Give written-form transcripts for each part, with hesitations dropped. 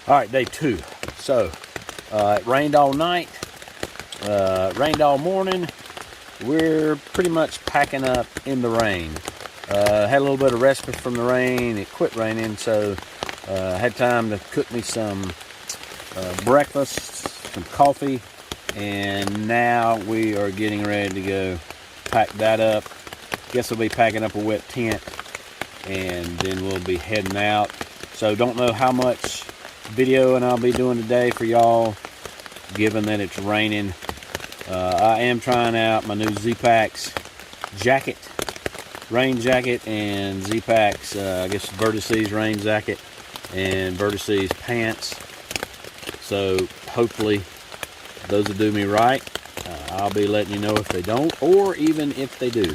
All right, day 2. So it rained all night, rained all morning. We're pretty much packing up in the rain. Had a little bit of respite from the rain. It quit raining, so had time to cook me some breakfast, some coffee, and now we are getting ready to go pack that up. Guess we'll be packing up a wet tent, and then we'll be heading out. So don't know how much video and I'll be doing today for y'all, given that it's raining. I am trying out my new Z-Packs jacket, rain jacket, and Z-Packs, I guess Vertices rain jacket and Vertices pants. So hopefully those will do me right. I'll be letting you know if they don't, or even if they do.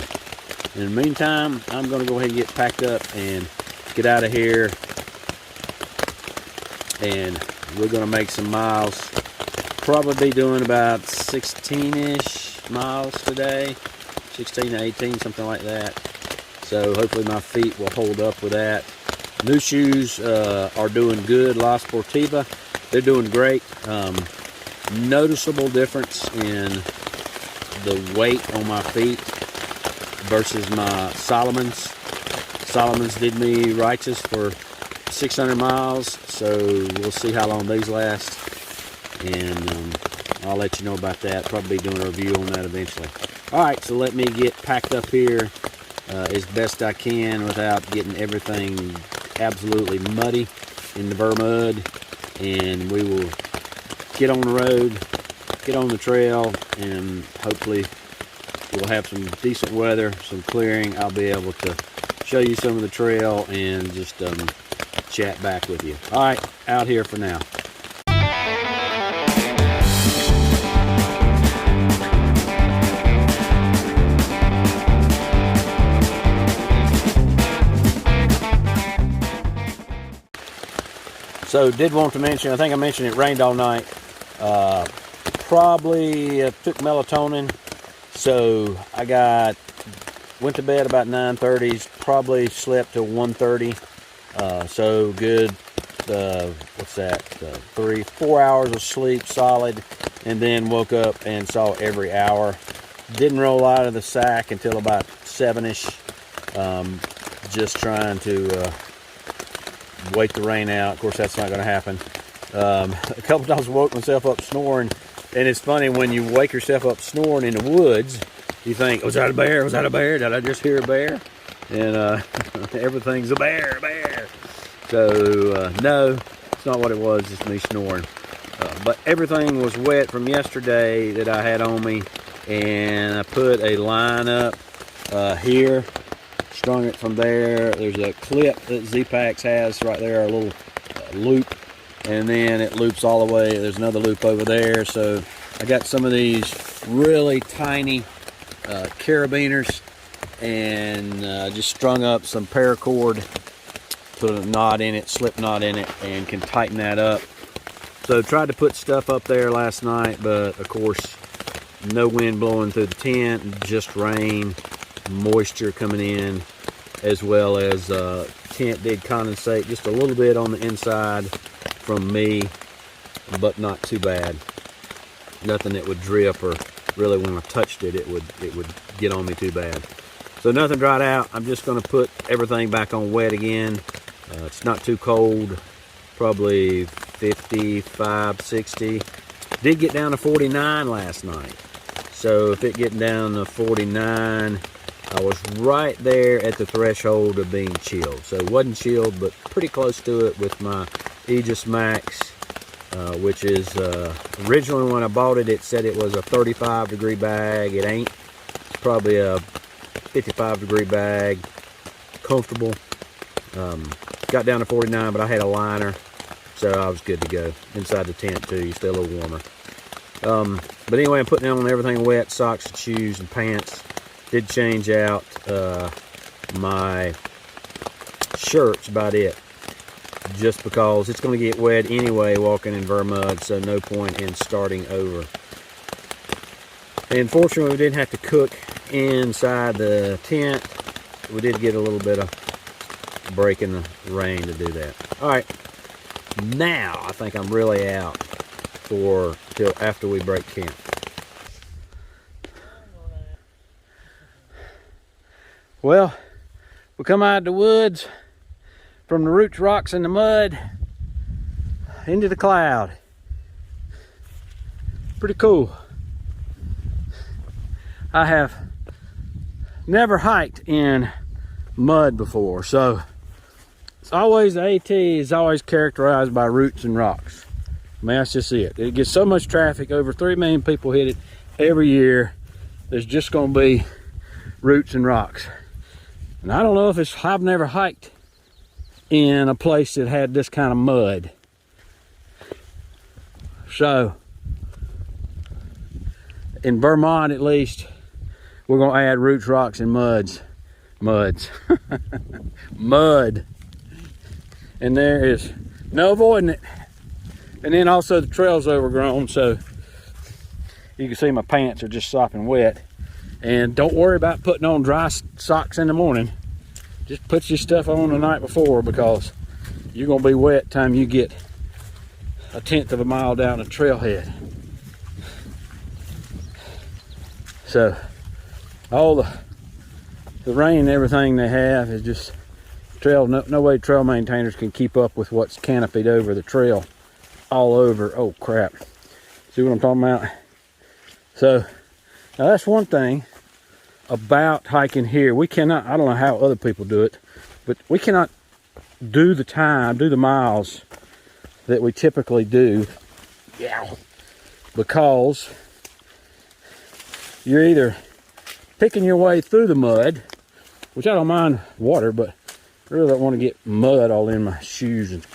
In the meantime, I'm going to go ahead and get packed up and get out of here. And we're going to make some miles. Probably be doing about 16-ish miles today. 16 to 18, something like that. So hopefully my feet will hold up with that. New shoes are doing good. La Sportiva, they're doing great. Noticeable difference in the weight on my feet versus my Salomon's. Salomon's did me righteous for 600 miles, so we'll see how long these last, and I'll let you know about that. Probably doing a review on that eventually. Alright, so let me get packed up here as best I can without getting everything absolutely muddy in the Vermud, and we will get on the road, get on the trail, and hopefully we'll have some decent weather, some clearing. I'll be able to show you some of the trail and just chat back with you. All right, out here for now. So did want to mention, I think I mentioned it rained all night. Probably took melatonin, so I went to bed about 9:30, probably slept till 1:30. So good, what's that, 3-4 hours of sleep solid, and then woke up and saw every hour. Didn't roll out of the sack until about 7-ish, just trying to wait the rain out. Of course, that's not going to happen. A couple times I woke myself up snoring, and it's funny when you wake yourself up snoring in the woods, you think, was that a bear? Was that a bear? Did I just hear a bear? And everything's a bear, bear. So no, it's not what it was, just me snoring. But everything was wet from yesterday that I had on me, and I put a line up here, strung it from there. There's a clip that Z-Packs has right there, a little loop, and then it loops all the way. There's another loop over there. So I got some of these really tiny carabiners, and just strung up some paracord, put a knot in it, slip knot in it, and can tighten that up. So tried to put stuff up there last night, but of course no wind blowing through the tent, just rain, moisture coming in, as well as tent did condensate just a little bit on the inside from me, but not too bad. Nothing that would drip, or really when I touched it, it would get on me too bad. So nothing dried out. I'm just going to put everything back on wet again. It's not too cold, probably 55, 60. Did get down to 49 last night. So if it getting down to 49, I was right there at the threshold of being chilled. So it wasn't chilled, but pretty close to it with my Aegis Max, which is, originally when I bought it, it said it was a 35-degree bag. It ain't. It's probably a 55-degree bag, comfortable. Got down to 49, but I had a liner, so I was good to go. Inside the tent too, you stay a little warmer. But anyway, I'm putting on everything wet, socks and shoes and pants. Did change out my shirts, about it, just because it's going to get wet anyway walking in Vermud, so no point in starting over. And fortunately, we didn't have to cook inside the tent. We did get a little bit of break in the rain to do that. All right, Now I think I'm really out for till after we break camp. Well, we come out of the woods from the roots, rocks, and the mud into the cloud. Pretty cool. I have never hiked in mud before, so it's always, the AT is always characterized by roots and rocks. I mean, that's just it. It gets so much traffic, over 3 million people hit it every year. There's just gonna be roots and rocks. And I don't know if it's, I've never hiked in a place that had this kind of mud. So, in Vermont at least, we're gonna add roots, rocks, and muds. Mud. And there is no avoiding it. And then also the trail's overgrown, so you can see my pants are just sopping wet. And don't worry about putting on dry socks in the morning. Just put your stuff on the night before, because you're gonna be wet time you get 1/10 of a mile down the trailhead. So all the rain and everything they have is just trail. No way trail maintainers can keep up with what's canopied over the trail all over. Oh crap, see what I'm talking about? So now that's one thing about hiking here. We cannot, I don't know how other people do it, but we cannot do the miles that we typically do, because you're either picking your way through the mud, which I don't mind water, but I really don't want to get mud all in my shoes and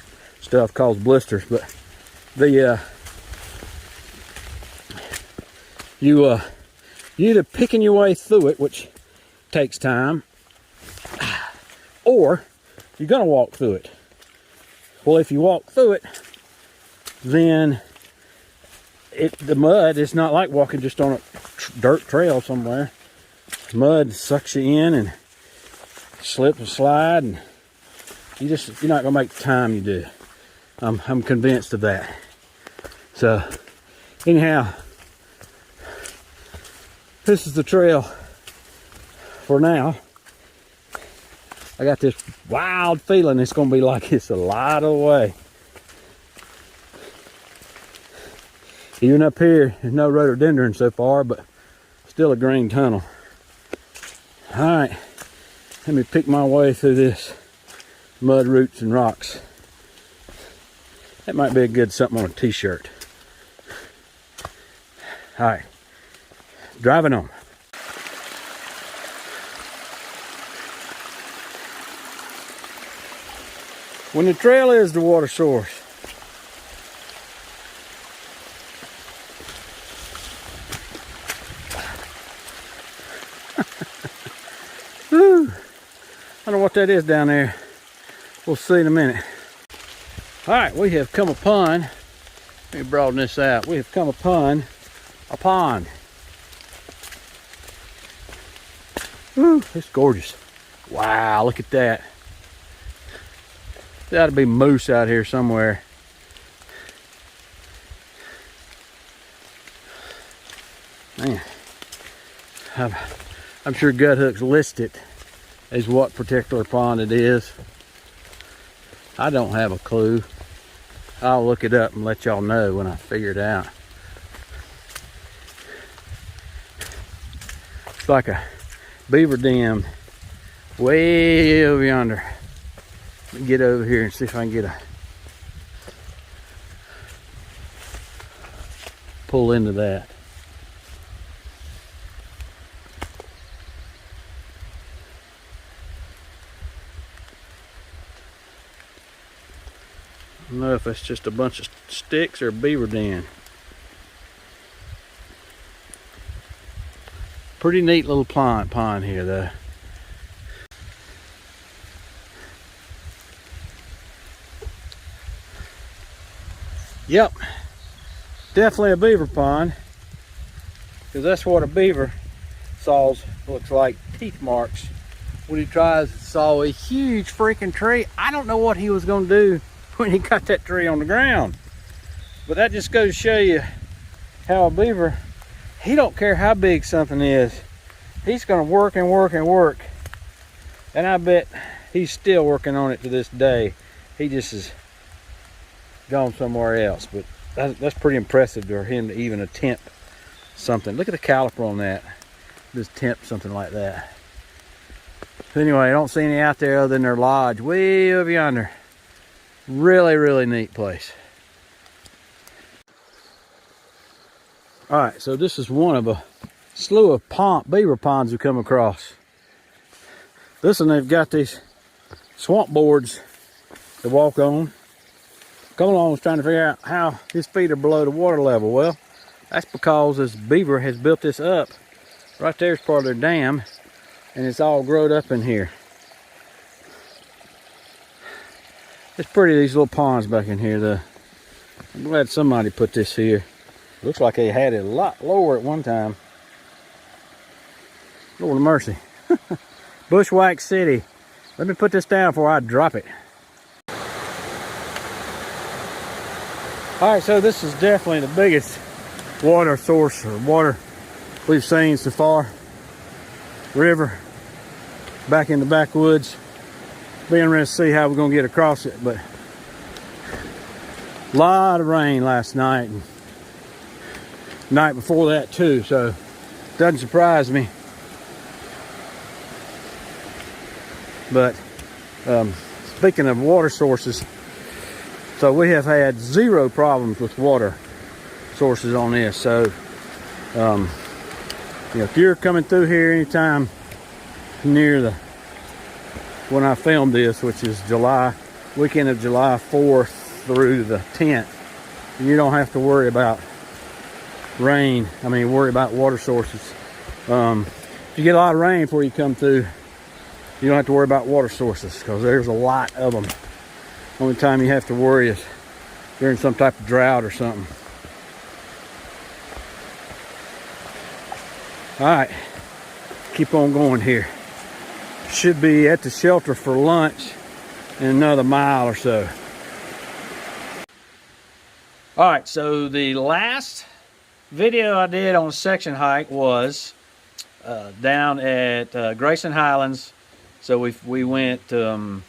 stuff, cause blisters. But the you either picking your way through it, which takes time, or you're gonna walk through it. Well, if you walk through it, then the mud is not like walking just on a dirt trail somewhere. Mud sucks you in and slip and slide, and you're not gonna make the time you do. I'm convinced of that. So anyhow, this is the trail for now. I got this wild feeling it's gonna be like it's a lot of the way. Even up here, there's no rhododendron so far, but still a green tunnel. All right, let me pick my way through this mud, roots, and rocks. That might be a good something on a t-shirt. All right, driving on. When the trail is the water source, whew. I don't know what that is down there. We'll see in a minute. All right, we have come upon, let me broaden this out. We have come upon a pond. Whew, it's gorgeous. Wow, look at that. There ought to be moose out here somewhere. Man, I'm sure Gut Hook's listed as what particular pond it is. I don't have a clue. I'll look it up and let y'all know when I figure it out. It's like a beaver dam way over yonder. Let me get over here and see if I can get a pull into that. I don't know if that's just a bunch of sticks or a beaver den. Pretty neat little pond here though. Yep, definitely a beaver pond, because that's what a beaver saws looks like, teeth marks, when he tries to saw a huge freaking tree. I don't know what he was going to do when you got that tree on the ground. But that just goes to show you how a beaver, he don't care how big something is. He's gonna work and work and work. And I bet he's still working on it to this day. He just is gone somewhere else. But that's pretty impressive for him to even attempt something. Look at the caliper on that. Just attempt something like that. So anyway, I don't see any out there other than their lodge way over yonder. Really, really neat place. All right, so this is one of a slew of beaver ponds we come across. This one, they've got these swamp boards to walk on. Come along, was trying to figure out how his feet are below the water level. Well, that's because this beaver has built this up. Right there's part of their dam, and it's all growed up in here. It's pretty, these little ponds back in here though. I'm glad somebody put this here. Looks like they had it a lot lower at one time. Lord of mercy. Bushwhack City. Let me put this down before I drop it. All right, so this is definitely the biggest water source or water we've seen so far. River back in the backwoods. Being ready to see how we're gonna get across it, but a lot of rain last night and night before that too, so doesn't surprise me. But speaking of water sources, so we have had zero problems with water sources on this. So you know, if you're coming through here anytime near the when I filmed this, which is weekend of July 4th through the 10th, you don't have to worry about rain. I mean, worry about water sources. If you get a lot of rain before you come through, you don't have to worry about water sources because there's a lot of them. Only time you have to worry is during some type of drought or something. All right, keep on going here. Should be at the shelter for lunch in another mile or so. All right, so the last video I did on a section hike was down at Grayson Highlands. So we went, what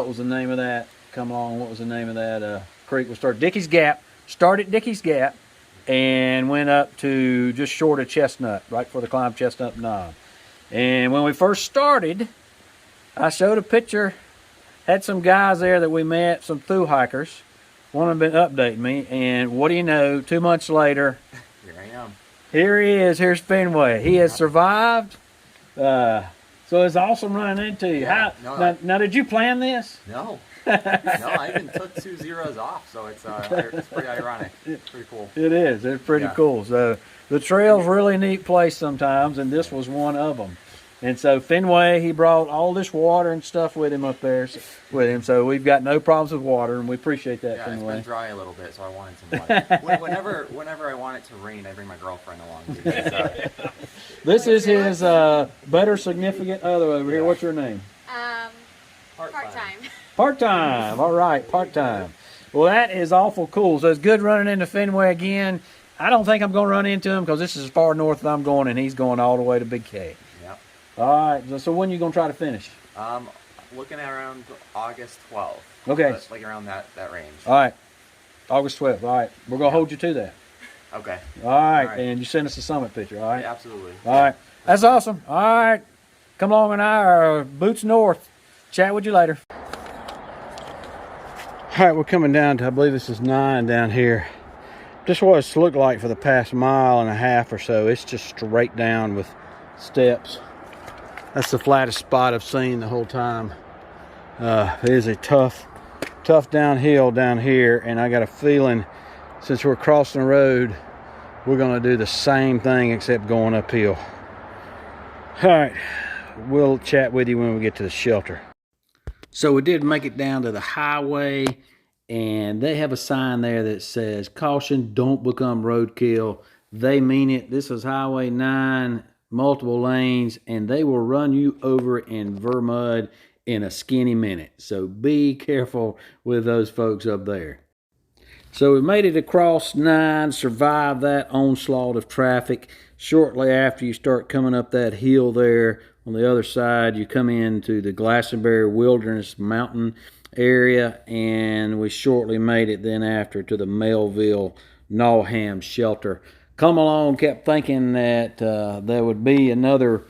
was the name of that? Come along, what was the name of that creek? We started Dickey's Gap, started Dickey's Gap, and went up to just short of Chestnut, right before the climb Chestnut Knob. And when we first started, I showed a picture, had some guys there that we met, some THru hikers. One of them been updating me, and what do you know, 2 months later, here I am. Here he is, here's Fenway. He has survived. So it's awesome running into you. Yeah, now, did you plan this? No. No, I even took 2 zeros off, so it's pretty ironic. It's pretty cool. It is. It's pretty cool. So the trail's really neat place sometimes, and this was one of them. And so Fenway, he brought all this water and stuff with him up there with him. So we've got no problems with water, and we appreciate that, yeah, Fenway. It's been dry a little bit, so I wanted some water. Whenever I want it to rain, I bring my girlfriend along. Because, this is his better significant other over here. What's your name? Part-time. Part-time. All right, part-time. Well, that is awful cool. So it's good running into Fenway again. I don't think I'm going to run into him because this is as far north as I'm going, and he's going all the way to Big K. Yep. All right. So when are you going to try to finish? Looking at around August 12th. Okay. Like around that range. All right. August 12th. All right. We're going to hold you to that. Okay. All right. And you send us a summit picture. All right. Yeah, absolutely. All right. That's awesome. All right. Come along and I are boots north. Chat with you later. All right. We're coming down to, I believe this is 9 down here. Just what it's looked like for the past mile and a half or so. It's just straight down with steps. That's the flattest spot I've seen the whole time. It is a tough downhill down here, and I got a feeling since we're crossing the road, we're gonna do the same thing except going uphill. All right, we'll chat with you when we get to the shelter. So we did make it down to the highway, and they have a sign there that says, "Caution, don't become roadkill." They mean it. This is Highway 9, multiple lanes, and they will run you over in Vermud in a skinny minute. So be careful with those folks up there. So we made it across 9, survived that onslaught of traffic. Shortly after you start coming up that hill there, on the other side, you come into the Glastonbury Wilderness Mountain area, and we shortly made it then after to the Melville Nawham shelter. Come along, kept thinking that there would be another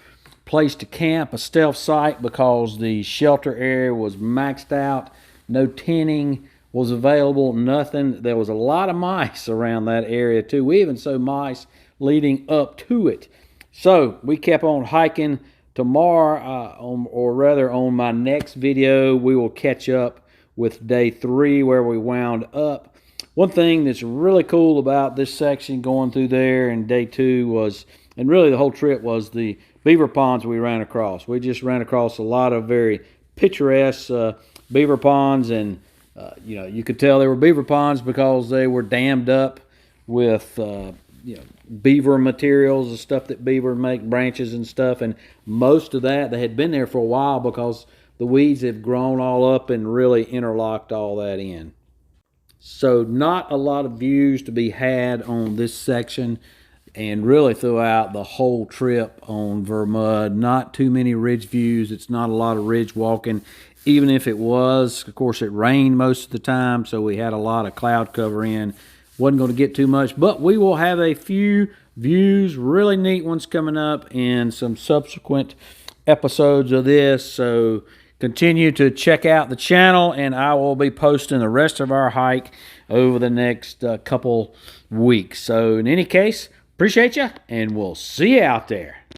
place to camp, a stealth site, because the shelter area was maxed out. No tinning was available, nothing. There was a lot of mice around that area too. We even saw mice leading up to it. So we kept on hiking. Tomorrow, or rather on my next video, we will catch up with day 3 where we wound up. One thing that's really cool about this section going through there in day 2 was, and really the whole trip, was the beaver ponds we ran across. We just ran across a lot of very picturesque beaver ponds, and you know, you could tell they were beaver ponds because they were dammed up with you know, beaver materials, the stuff that beaver make, branches and stuff, and most of that, they had been there for a while because the weeds have grown all up and really interlocked all that in. So not a lot of views to be had on this section, and really throughout the whole trip on Vermud, not too many ridge views. It's not a lot of ridge walking. Even if it was, of course, it rained most of the time, so we had a lot of cloud cover in. Wasn't going to get too much, but we will have a few views, really neat ones coming up in some subsequent episodes of this. So continue to check out the channel, and I will be posting the rest of our hike over the next couple weeks. So in any case, appreciate you, and we'll see you out there.